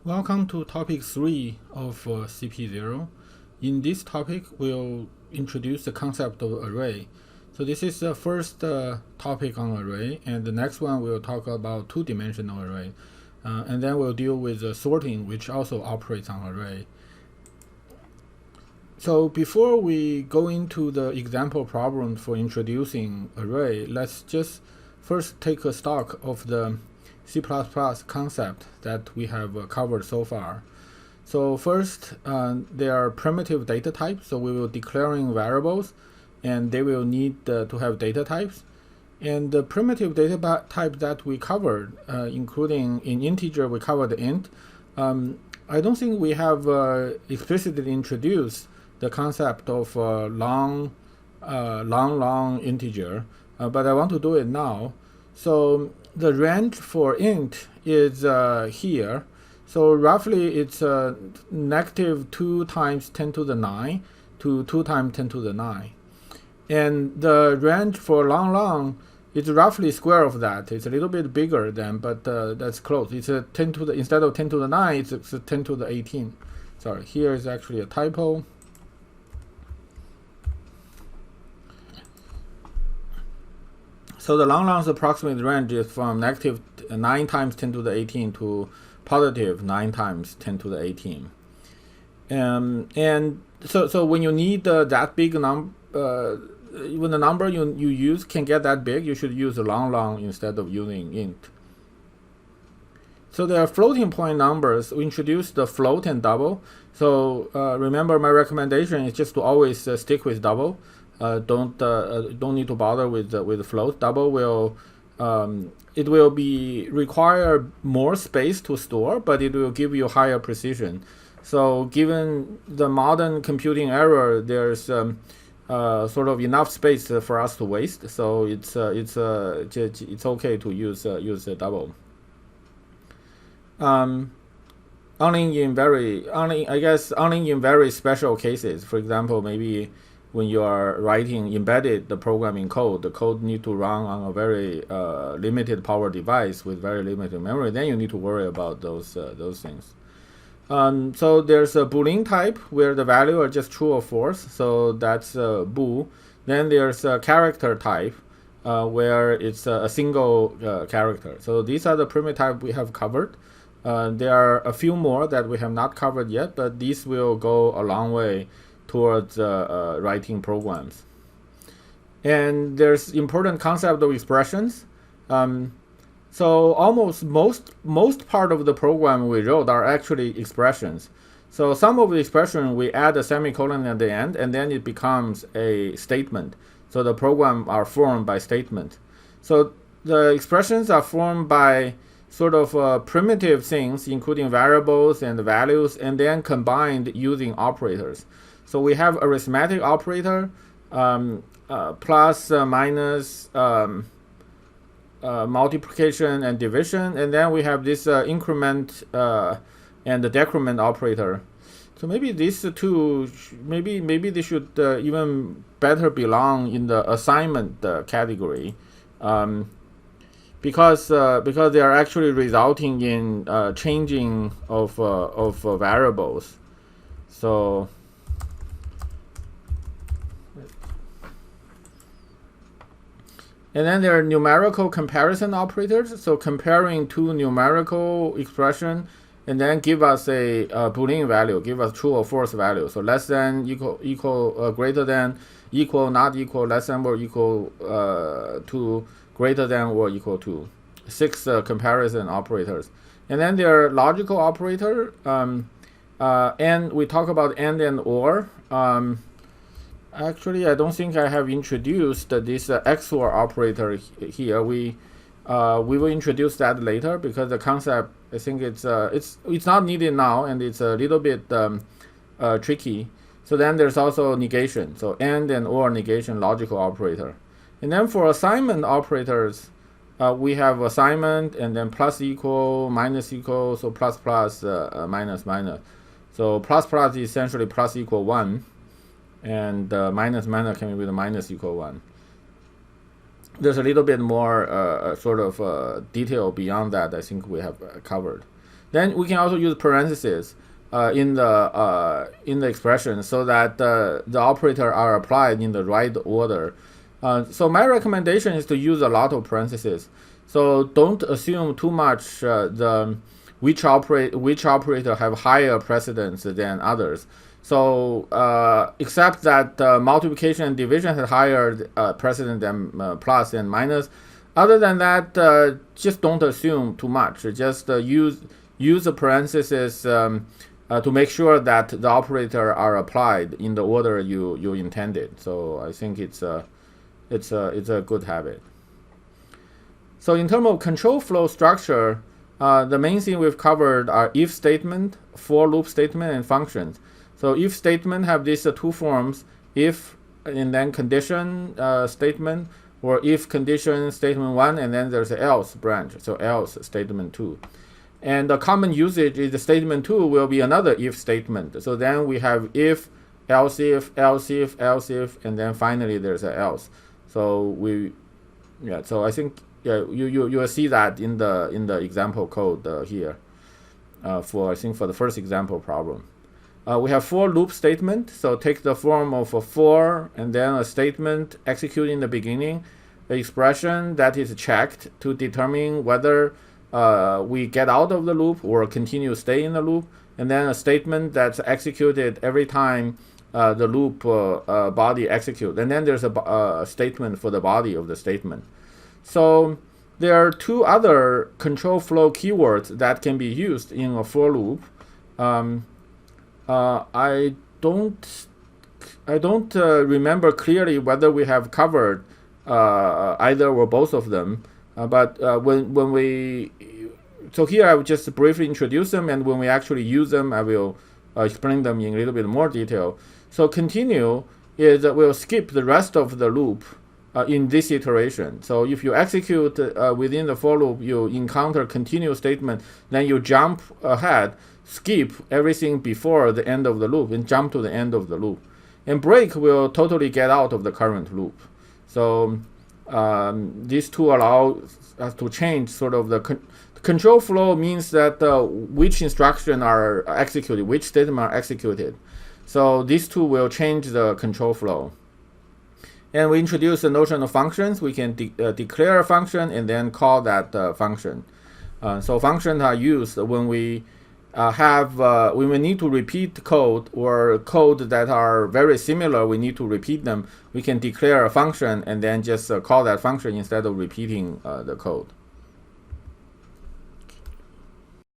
Welcome to topic 3 of CP0. In this topic, we'll introduce the concept of array. So this is the first topic on array, and the next one we'll talk about two-dimensional array. And then we'll deal with sorting, which also operates on array. So before we go into the example problem for introducing array, let's just first take a stock of the C++ concept that we have covered so far. So first, there are primitive data types. So we will declaring variables, and they will need to have data types. And the primitive data type that we covered, including in integer, we covered int. I don't think we have explicitly introduced the concept of long integer, but I want to do it now. So the range for int is here. So roughly it's negative 2 times 10 to the 9 to 2 times 10 to the 9. And the range for long is roughly square of that. It's a little bit bigger than, but that's close. It's a 10 to the, instead of 10 to the 9, it's 10 to the 18. Sorry, here is actually a typo. So the long approximate range is from negative 9 times 10 to the 18 to positive 9 times 10 to the 18. And so when you need that big number, when the number you use can get that big, you should use long instead of using int. So there are floating point numbers. We introduced the float and double. So remember, my recommendation is just to always stick with double. Don't need to bother with float. Double will it will be require more space to store, but it will give you higher precision. So given the modern computing era, there's sort of enough space for us to waste. So it's okay to use a double. Only in very special cases. For example, maybe when you are writing embedded the programming code, the code need to run on a very limited power device with very limited memory. Then you need to worry about those things. So there's a Boolean type where the value are just true or false. So that's bool. Then there's a character type where it's a single character. So these are the primitive type we have covered. There are a few more that we have not covered yet, but these will go a long way towards writing programs. And there's important concept of expressions. So almost most part of the program we wrote are actually expressions. So some of the expression we add a semicolon at the end, and then it becomes a statement. So the program are formed by statement. So the expressions are formed by sort of primitive things, including variables and values, and then combined using operators. So we have arithmetic operator, plus, minus, multiplication and division, and then we have this increment and the decrement operator. So maybe these two, maybe they should even better belong in the assignment category, because they are actually resulting in changing of variables. So. And then there are numerical comparison operators. So comparing two numerical expression, and then give us a Boolean value, give us true or false value. So less than, equal, greater than, equal, not equal, less than or equal to, greater than or equal to. 6 comparison operators. And then there are logical operator, and we talk about and or. Actually, I don't think I have introduced this XOR operator here. We will introduce that later because the concept, I think it's not needed now, and it's a little bit tricky. So then there's also negation. So and or negation logical operator. And then for assignment operators, we have assignment and then plus equal, minus equal, so plus minus minus. So plus is essentially plus equal 1. And minus can be with a minus equal 1. There's a little bit more sort of detail beyond that I think we have covered. Then we can also use parentheses in the expression so that the operator are applied in the right order. So my recommendation is to use a lot of parentheses. So don't assume too much which operator have higher precedence than others. So except that multiplication and division has higher precedence than plus and minus. Other than that, just don't assume too much. Just use the parentheses to make sure that the operator are applied in the order you intended. So I think it's a good habit. So in terms of control flow structure, the main thing we've covered are if statement, for loop statement, and functions. So if statement have these two forms, if and then condition statement, or if condition statement 1, and then there's an else branch, so else statement 2. And the common usage is the statement 2 will be another if statement. So then we have if, else if, else if, else if, and then finally there's an else. So so I think you will see that in the example code here for the first example problem. We have for loop statement, so take the form of a for and then a statement execute in the beginning, the expression that is checked to determine whether we get out of the loop or continue stay in the loop, and then a statement that's executed every time the loop body execute, and then there's a statement for the body of the statement. So there are two other control flow keywords that can be used in a for loop. I don't remember clearly whether we have covered either or both of them. But when we so here I will just briefly introduce them, and when we actually use them, I will explain them in a little bit more detail. So continue is we'll skip the rest of the loop in this iteration. So if you execute within the for loop, you encounter continue statement, then you jump ahead, skip everything before the end of the loop, and jump to the end of the loop. And break will totally get out of the current loop. So these two allow us to change sort of the control flow means that which instruction are executed, which statement are executed. So these two will change the control flow. And we introduce the notion of functions. We can declare a function and then call that function. So functions are used when we when we need to repeat code or code that are very similar, we need to repeat them. We can declare a function and then just call that function instead of repeating the code.